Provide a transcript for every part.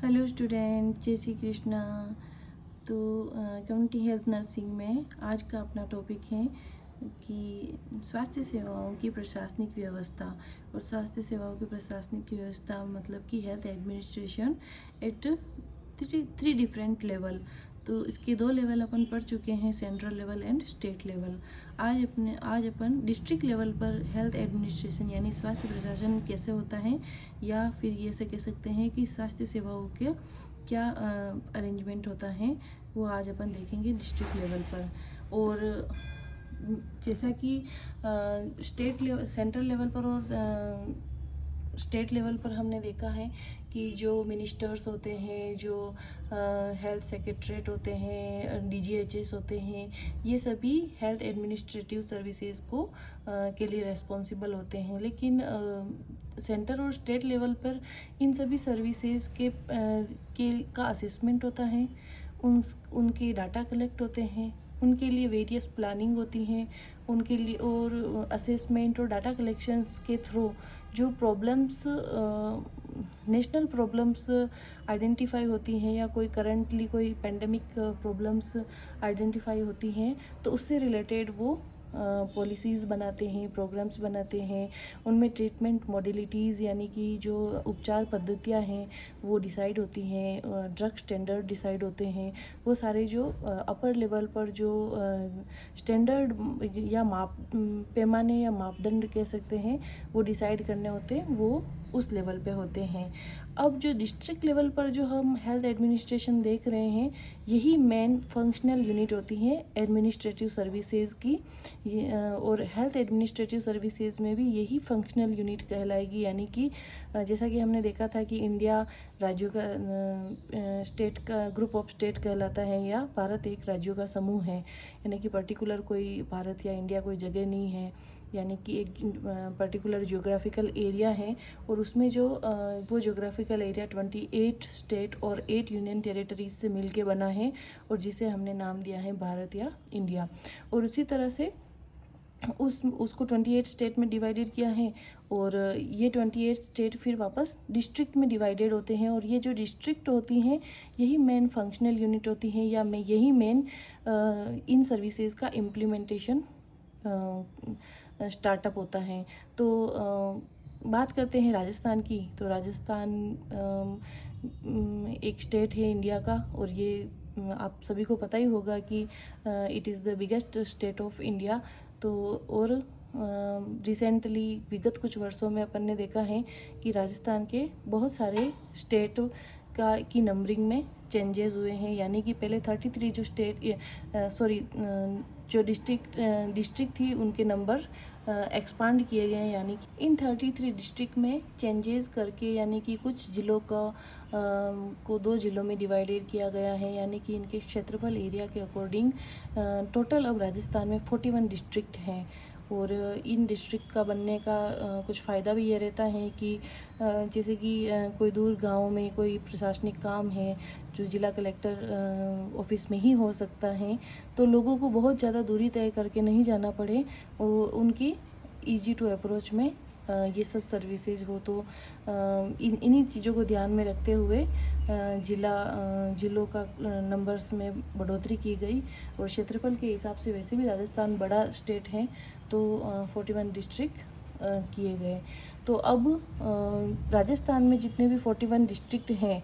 Hello student, जय श्री कृष्णा। तो community health nursing में आज का अपना टॉपिक है कि स्वास्थ्य सेवाओं की प्रशासनिक व्यवस्था। और स्वास्थ्य सेवाओं की प्रशासनिक व्यवस्था मतलब कि health administration at three different level. तो इसके दो लेवल अपन पढ़ चुके हैं, central level and state level. आज अपन डिस्ट्रिक्ट लेवल पर हेल्थ एडमिनिस्ट्रेशन यानी स्वास्थ्य प्रशासन कैसे होता है, या फिर ये से कह सकते हैं कि स्वास्थ्य सेवाओं के क्या अरेंजमेंट होता है, वो आज अपन देखेंगे डिस्ट्रिक्ट लेवल पर। और जैसा कि स्टेट लेवल, सेंट्रल लेवल पर और स्टेट लेवल पर हमने देखा है कि जो मिनिस्टर्स होते हैं, जो हेल्थ सेक्रेटरीट होते हैं, डीजीएचएस होते हैं, ये सभी हेल्थ एडमिनिस्ट्रेटिव सर्विसेज को के लिए रेस्पॉन्सिबल होते हैं। लेकिन सेंटर और स्टेट लेवल पर इन सभी सर्विसेज के का असेसमेंट होता है, उनके डाटा कलेक्ट होते हैं, उनके लिए वेरियस प्लानिंग होती हैं उनके लिए। और असेसमेंट और डाटा कलेक्शंस के थ्रू जो प्रॉब्लम्स, नेशनल प्रॉब्लम्स आइडेंटिफाई होती हैं, या कोई करंटली कोई पेंडेमिक प्रॉब्लम्स आइडेंटिफाई होती हैं, तो उससे रिलेटेड वो पॉलिसीज़ बनाते हैं, प्रोग्राम्स बनाते हैं। उनमें ट्रीटमेंट मॉडलिटीज़ यानी कि जो उपचार पद्धतियां हैं वो डिसाइड होती हैं, ड्रग स्टैंडर्ड डिसाइड होते हैं। वो सारे जो अपर लेवल पर जो स्टैंडर्ड या पैमाने या मापदंड कह सकते हैं, वो डिसाइड करने होते हैं, वो उस लेवल पे होते हैं। अब जो डिस्ट्रिक्ट लेवल पर जो हम हेल्थ एडमिनिस्ट्रेशन देख रहे हैं, यही मेन फंक्शनल यूनिट होती है एडमिनिस्ट्रेटिव सर्विसेज की। और हेल्थ एडमिनिस्ट्रेटिव सर्विसेज में भी यही फंक्शनल यूनिट कहलाएगी। यानी कि जैसा कि हमने देखा था कि इंडिया राज्यों का स्टेट का ग्रुप ऑफ स्टेट कहलाता है, या भारत एक राज्यों का समूह है। यानी कि पर्टिकुलर कोई भारत या इंडिया कोई जगह नहीं है, यानी कि एक पर्टिकुलर ज्योग्राफिकल एरिया है, और उसमें जो वो ज्योग्राफिकल एरिया 28 स्टेट और 8 यूनियन टेरिटरीज से मिलके बना है, और जिसे हमने नाम दिया है भारत या इंडिया। और उसी तरह से उसको 28 स्टेट में डिवाइडेड किया है, और ये 28 स्टेट फिर वापस डिस्ट्रिक्ट में डिवाइडेड होते हैं। और ये जो डिस्ट्रिक्ट होती हैं, यही मेन फंक्शनल यूनिट होती हैं, या यही मेन इन सर्विसेज का इम्प्लीमेंटेशन स्टार्टअप होता है। तो बात करते हैं राजस्थान की। तो राजस्थान एक स्टेट है इंडिया का, और ये आप सभी को पता ही होगा कि it is the biggest state of India. तो और रिसेंटली विगत कुछ वर्षों में अपन ने देखा है कि राजस्थान के बहुत सारे स्टेट की नंबरिंग में चेंजेस हुए हैं। यानी कि पहले 33 जो जो डिस्ट्रिक्ट थी, उनके नंबर एक्सपांड किए गए हैं। यानी कि इन 33 डिस्ट्रिक्ट में चेंजेस करके, यानी कि कुछ जिलों को 2 जिलों में डिवाइडेड किया गया है। यानी कि इनके क्षेत्रफल एरिया के अकॉर्डिंग टोटल अब राजस्थान में 41 डिस्ट्रिक्ट हैं। और इन डिस्ट्रिक्ट का बनने का कुछ फ़ायदा भी ये रहता है कि जैसे कि कोई दूर गांव में कोई प्रशासनिक काम है जो जिला कलेक्टर ऑफिस में ही हो सकता है, तो लोगों को बहुत ज़्यादा दूरी तय करके नहीं जाना पड़े, और उनकी ईजी टू अप्रोच में ये सब सर्विसेज हो। तो इन्हीं चीज़ों को ध्यान में रखते हुए जिलों का नंबर्स में बढ़ोतरी की गई। और क्षेत्रफल के हिसाब से वैसे भी राजस्थान बड़ा स्टेट है, तो 41 डिस्ट्रिक्ट किए गए। तो अब राजस्थान में जितने भी 41 डिस्ट्रिक्ट हैं,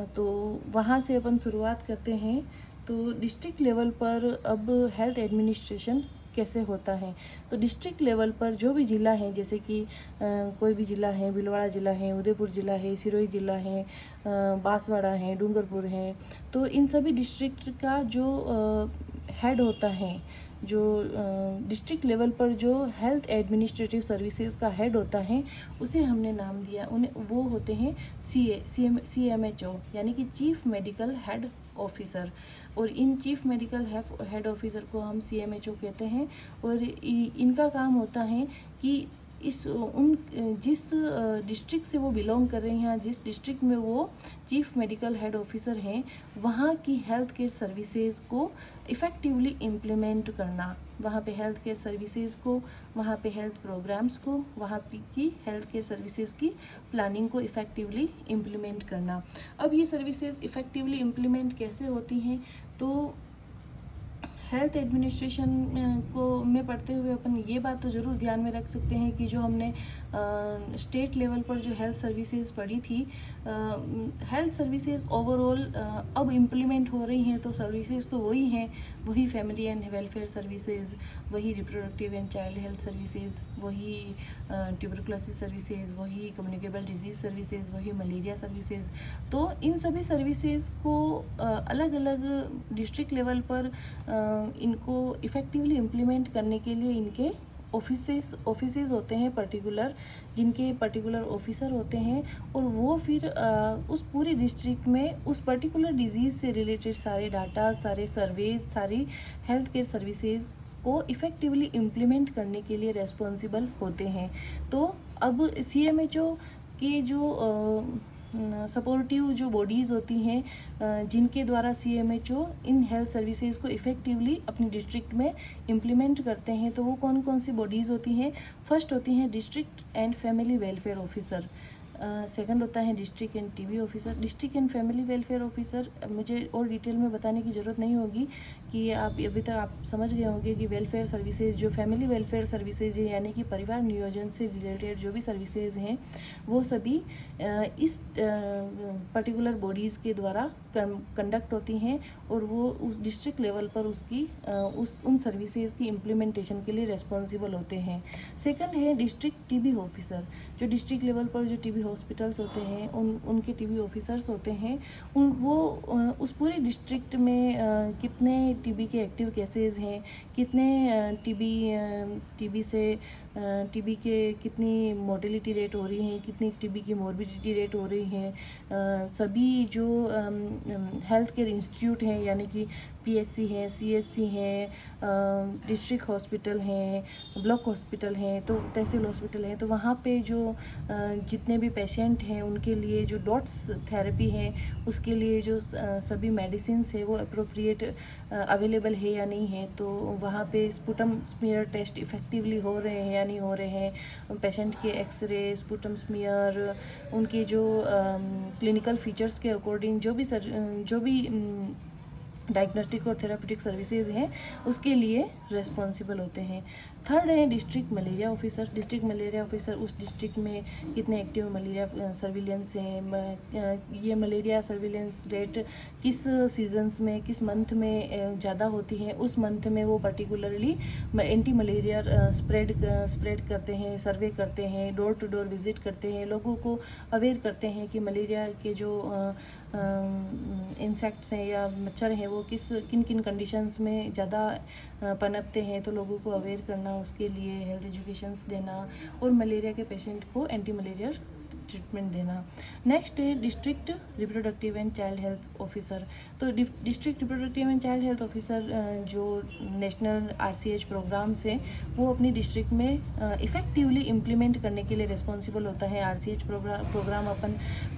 तो वहाँ से अपन शुरुआत करते हैं। तो डिस्ट्रिक्ट लेवल पर अब हेल्थ एडमिनिस्ट्रेशन कैसे होता है। तो डिस्ट्रिक्ट लेवल पर जो भी ज़िला है, जैसे कि कोई भी ज़िला है, भीलवाड़ा ज़िला है, उदयपुर ज़िला है, सिरोही ज़िला है, बांसवाड़ा है, डूंगरपुर है, तो इन सभी डिस्ट्रिक्ट का जो हेड होता है, जो डिस्ट्रिक्ट लेवल पर जो हेल्थ एडमिनिस्ट्रेटिव सर्विसेज का हेड होता है, उसे हमने नाम दिया, उन्हें वो होते हैं CMHO, यानी कि चीफ मेडिकल हेड ऑफिसर। और इन चीफ मेडिकल हेड ऑफिसर को हम CMHO कहते हैं। और इनका काम होता है कि इस उन जिस डिस्ट्रिक्ट से वो बिलोंग कर रहे हैं, जिस डिस्ट्रिक्ट में वो चीफ मेडिकल हेड ऑफिसर हैं, वहाँ की हेल्थ केयर सर्विसेज को इफ़ेक्टिवली इम्प्लीमेंट करना, वहाँ पे हेल्थ केयर सर्विसेज को, वहाँ पे हेल्थ प्रोग्राम्स को, वहाँ की हेल्थ केयर सर्विसेज की प्लानिंग को इफ़ेक्टिवली इम्प्लीमेंट करना। अब ये सर्विसेज इफ़ेक्टिवली इम्प्लीमेंट कैसे होती हैं, तो हेल्थ एडमिनिस्ट्रेशन को में पढ़ते हुए अपन ये बात तो ज़रूर ध्यान में रख सकते हैं कि जो हमने स्टेट लेवल पर जो हेल्थ सर्विसेज पढ़ी थी, हेल्थ सर्विसेज ओवरऑल अब इम्प्लीमेंट हो रही हैं, तो सर्विसेज तो वही हैं, वही फैमिली एंड वेलफेयर सर्विसेज, वही reproductive and child health services, वही ट्यूबरकुलोसिस सर्विसेज, वही कम्युनिकेबल डिजीज़ सर्विसेज, वही मलेरिया सर्विसेज। तो इन सभी सर्विसेज को अलग अलग डिस्ट्रिक्ट लेवल पर इनको इफ़ेक्टिवली इम्प्लीमेंट करने के लिए इनके ऑफिसेस होते हैं पर्टिकुलर, जिनके पर्टिकुलर ऑफिसर होते हैं, और वो फिर उस पूरी डिस्ट्रिक्ट में उस पर्टिकुलर डिजीज़ से रिलेटेड सारे डाटा, सारे सर्वेज, सारी हेल्थ केयर सर्विसेज को इफ़ेक्टिवली इम्प्लीमेंट करने के लिए रेस्पॉन्सिबल होते हैं। तो अब CMHO के जो सपोर्टिव जो बॉडीज़ होती हैं, जिनके द्वारा CMHO इन हेल्थ सर्विसेज को इफ़ेक्टिवली अपनी डिस्ट्रिक्ट में इम्प्लीमेंट करते हैं, तो वो कौन कौन सी बॉडीज़ होती हैं? फर्स्ट होती हैं district and family welfare officer, second होता है district and TB officer. District and family welfare officer मुझे और डिटेल में बताने की ज़रूरत नहीं होगी कि आप अभी तक आप समझ गए होंगे कि वेलफेयर सर्विसेज, जो फैमिली वेलफेयर सर्विसेज है, यानी कि परिवार नियोजन से रिलेटेड जो भी सर्विसेज हैं, वो सभी इस पर्टिकुलर बॉडीज़ के द्वारा कंडक्ट होती हैं, और वो उस डिस्ट्रिक्ट लेवल पर उसकी उन सर्विसेज की इम्प्लीमेंटेशन के लिए रेस्पॉन्सिबल होते हैं। सेकंड है डिस्ट्रिक्ट TB ऑफिसर, जो डिस्ट्रिक्ट लेवल पर जो TB हॉस्पिटल्स होते हैं, उनके TB ऑफिसर्स होते हैं, वो उस पूरे डिस्ट्रिक्ट में कितने TB के एक्टिव केसेस हैं, कितने TB से TB के कितनी मोर्टेलिटी रेट हो रही है, कितनी TB की मॉर्बिडिटी रेट हो रही है, सभी जो हेल्थ केयर इंस्टीट्यूट हैं, यानी कि PSC है, CSC है, डिस्ट्रिक्ट हॉस्पिटल हैं, ब्लॉक हॉस्पिटल हैं, तो तहसील हॉस्पिटल हैं, तो वहाँ पे जो जितने भी पेशेंट हैं उनके लिए जो डॉट्स थेरेपी है, उसके लिए जो सभी मेडिसिन है वो अप्रोप्रिएट अवेलेबल है या नहीं है, तो वहाँ पे स्पुटम स्मीयर टेस्ट इफ़ेक्टिवली हो रहे हैं या नहीं हो रहे हैं, पेशेंट के एक्सरे, स्पुटम स्मीयर, उनके जो क्लिनिकल फीचर्स के अकॉर्डिंग जो भी डायग्नोस्टिक और थेराप्यूटिक सर्विसेज हैं, उसके लिए रेस्पॉन्सिबल होते हैं। थर्ड है district malaria officer. District malaria officer उस डिस्ट्रिक्ट में कितने एक्टिव मलेरिया सर्विलेंस हैं, ये मलेरिया सर्विलेंस रेट किस सीजन्स में, किस मंथ में ज़्यादा होती है, उस मंथ में वो पर्टिकुलरली एंटी मलेरिया स्प्रेड करते हैं, सर्वे करते हैं, डोर टू डोर विजिट करते हैं, लोगों को अवेयर करते हैं कि मलेरिया के जो इंसेक्ट्स हैं या मच्छर हैं वो किन किन कंडीशंस में ज़्यादा पनपते हैं, तो लोगों को अवेयर करना, उसके लिए हेल्थ एजुकेशंस देना, और मलेरिया के पेशेंट को एंटी मलेरिया ट्रीटमेंट देना। नेक्स्ट है district reproductive and child health officer. तो district reproductive and child health officer जो नेशनल RCH प्रोग्राम से वो अपनी डिस्ट्रिक्ट में इफ़ेक्टिवली इम्प्लीमेंट करने के लिए रिस्पॉन्सिबल होता है। RCH प्रोग्राम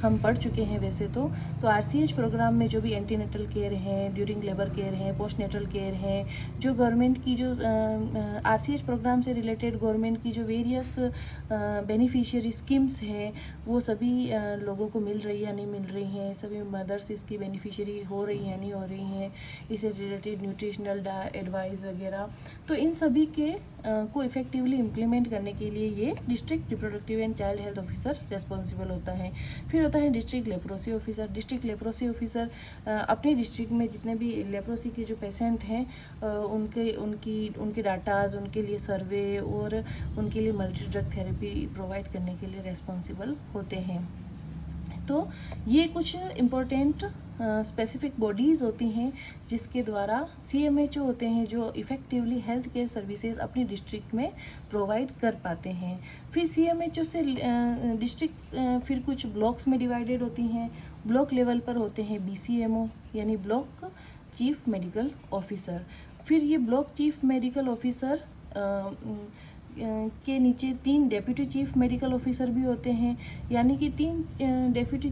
हम पढ़ चुके हैं वैसे तो RCH प्रोग्राम में जो भी एंटीनेटल केयर है, ड्यूरिंग लेबर केयर है, पोस्ट नेटल केयर है, जो गवर्नमेंट की जो RCH प्रोग्राम से रिलेटेड गवर्नमेंट की जो वेरियस बेनिफिशियरी स्कीम्स हैं, वो सभी लोगों को मिल रही है या नहीं मिल रही हैं, सभी मदर्स इसकी बेनिफिशियरी हो रही हैं नहीं हो रही हैं, इससे रिलेटेड न्यूट्रिशनल एडवाइस वगैरह, तो इन सभी के को इफ़ेक्टिवली इम्प्लीमेंट करने के लिए ये district reproductive and child health officer responsible होता है। फिर होता है district leprosy officer. District leprosy officer अपने डिस्ट्रिक्ट में जितने भी लेप्रोसी के जो पेशेंट हैं, उनके डाटाज, उनके लिए सर्वे और उनके लिए मल्टी ड्रग थेरेपी प्रोवाइड करने के लिए रेस्पॉन्सिबल होते हैं। तो ये कुछ इम्पोर्टेंट स्पेसिफिक बॉडीज़ होती हैं जिसके द्वारा CMHO होते हैं, जो इफ़ेक्टिवली हेल्थ केयर सर्विसेज अपनी डिस्ट्रिक्ट में प्रोवाइड कर पाते हैं। फिर CMHO से डिस्ट्रिक्ट फिर कुछ ब्लॉक्स में डिवाइडेड होती हैं। ब्लॉक लेवल पर होते हैं BCMO, यानी ब्लॉक चीफ मेडिकल ऑफिसर। फिर ये ब्लॉक चीफ मेडिकल ऑफिसर के नीचे 3 डेप्यूटी चीफ मेडिकल ऑफिसर भी होते हैं, यानी कि 3 डेप्यूटी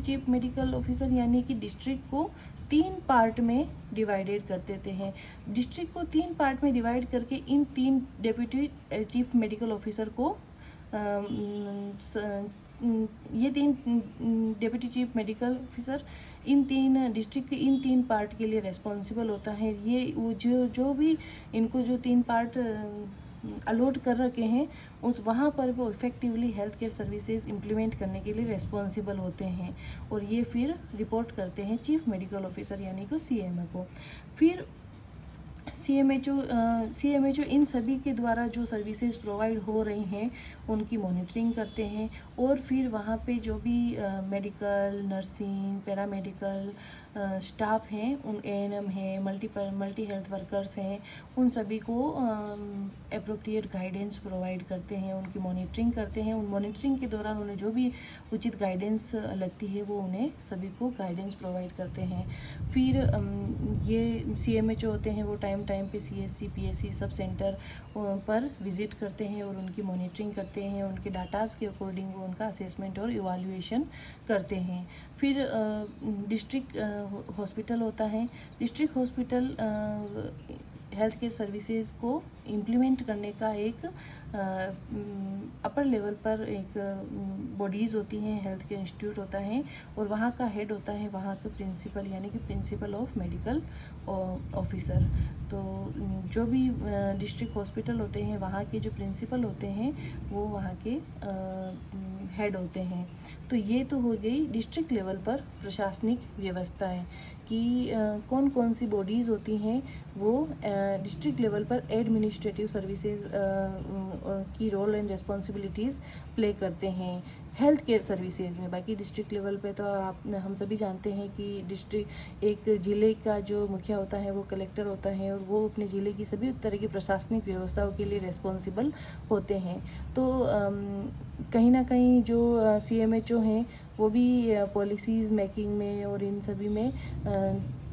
चीफ मेडिकल ऑफिसर, यानी कि डिस्ट्रिक्ट को 3 पार्ट में डिवाइडेड कर देते हैं। डिस्ट्रिक्ट को 3 पार्ट में डिवाइड करके इन 3 डेप्यूटी चीफ मेडिकल ऑफिसर को ये 3 deputy chief medical officer in 3 district के इन 3 पार्ट के लिए रेस्पॉन्सिबल होता है। ये वो जो भी इनको जो 3 पार्ट अलॉट कर रखे हैं, उस वहाँ पर वो effectively health care services implement करने के लिए रेस्पॉन्सिबल होते हैं, और ये फिर रिपोर्ट करते हैं चीफ मेडिकल ऑफिसर यानी कि CMO को। फिर CMHO इन सभी के द्वारा जो सर्विसेज प्रोवाइड हो रही हैं उनकी मॉनिटरिंग करते हैं, और फिर वहाँ पे जो भी मेडिकल, नर्सिंग, पैरामेडिकल स्टाफ हैं, उन ANM हैं, मल्टी हेल्थ वर्कर्स हैं, उन सभी को एप्रोप्रिएट गाइडेंस प्रोवाइड करते हैं, उनकी मॉनिटरिंग करते हैं। उन मॉनिटरिंग के दौरान उन्हें जो भी उचित गाइडेंस लगती है वो उन्हें सभी को गाइडेंस प्रोवाइड करते हैं। फिर ये CMHO होते हैं, वो टाइम पे CSC PSC सब सेंटर पर विज़िट करते हैं और उनकी मॉनिटरिंग करते हैं, उनके डाटाज़ के अकॉर्डिंग वो उनका असेसमेंट और इवाल्यूएशन करते हैं। फिर डिस्ट्रिक्ट हॉस्पिटल होता है। District hospital health care services को इम्प्लीमेंट करने का एक अपर लेवल पर एक बॉडीज़ होती हैं, हेल्थ केयर इंस्टीट्यूट होता है, और वहाँ का हेड होता है वहाँ के प्रिंसिपल यानी कि प्रिंसिपल ऑफ मेडिकल ऑफिसर। तो जो भी डिस्ट्रिक्ट हॉस्पिटल होते हैं वहाँ के जो प्रिंसिपल होते हैं वो वहाँ के हेड होते हैं। तो ये तो हो गई डिस्ट्रिक्ट लेवल पर प्रशासनिक व्यवस्थाएं कि कौन कौन सी बॉडीज़ होती हैं वो डिस्ट्रिक्ट लेवल पर एडमिनिस्ट्रेटिव सर्विसेज की रोल एंड रिस्पॉन्सिबिलिटीज़ प्ले करते हैं हेल्थ केयर सर्विसेज में। बाकी डिस्ट्रिक्ट लेवल पे तो हम सभी जानते हैं कि डिस्ट्रिक्ट एक ज़िले का जो मुखिया होता है वो कलेक्टर होता है, और वो अपने ज़िले की सभी तरह की प्रशासनिक व्यवस्थाओं के लिए रिस्पॉन्सिबल होते हैं। तो कहीं ना कहीं जो CMHO हैं वो भी पॉलिसीज़ मेकिंग में और इन सभी में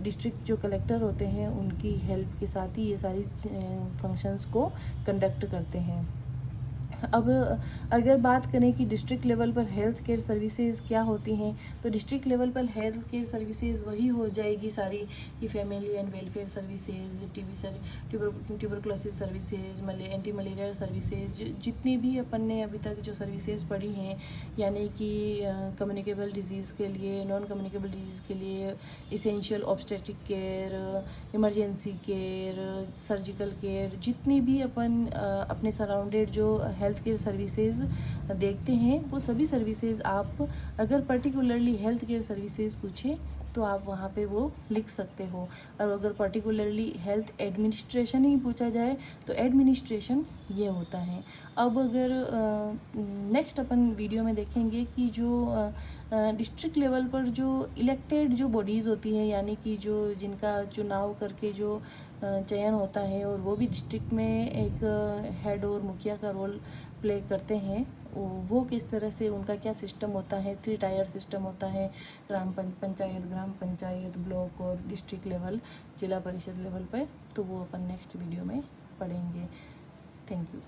डिस्ट्रिक्ट जो कलेक्टर होते हैं उनकी हेल्प के साथ ही ये सारी फंक्शंस को कंडक्ट करते हैं। अब अगर बात करें कि डिस्ट्रिक्ट लेवल पर हेल्थ केयर सर्विसेज क्या होती हैं, तो डिस्ट्रिक्ट लेवल पर हेल्थ केयर सर्विसेज वही हो जाएगी सारी कि family and welfare services, tuberculosis services, anti malaria services, जितनी भी अपन ने अभी तक जो सर्विसेज पढ़ी हैं, यानी कि कम्युनिकेबल डिजीज़ के लिए, नॉन कम्युनिकेबल डिजीज़ के लिए essential obstetric care, emergency care, surgical care, जितनी भी अपन अपने सराउंडेड जो हेल्थ केयर सर्विसेज देखते हैं वो सभी सर्विसेज आप अगर पर्टिकुलरली हेल्थ केयर सर्विसेज पूछे तो आप वहाँ पे वो लिख सकते हो। और अगर पर्टिकुलरली हेल्थ एडमिनिस्ट्रेशन ही पूछा जाए तो एडमिनिस्ट्रेशन ये होता है। अब अगर नेक्स्ट अपन वीडियो में देखेंगे कि जो डिस्ट्रिक्ट लेवल पर जो इलेक्टेड जो बॉडीज़ होती हैं, यानी कि जो जिनका चुनाव करके जो चयन होता है और वो भी डिस्ट्रिक्ट में एक हेड और मुखिया का रोल प्ले करते हैं, वो किस तरह से उनका क्या सिस्टम होता है, 3 टायर सिस्टम होता है, पंचायत, ग्राम पंचायत, ब्लॉक और डिस्ट्रिक्ट लेवल, जिला परिषद लेवल पे, तो वो अपन नेक्स्ट वीडियो में पढ़ेंगे। Thank you.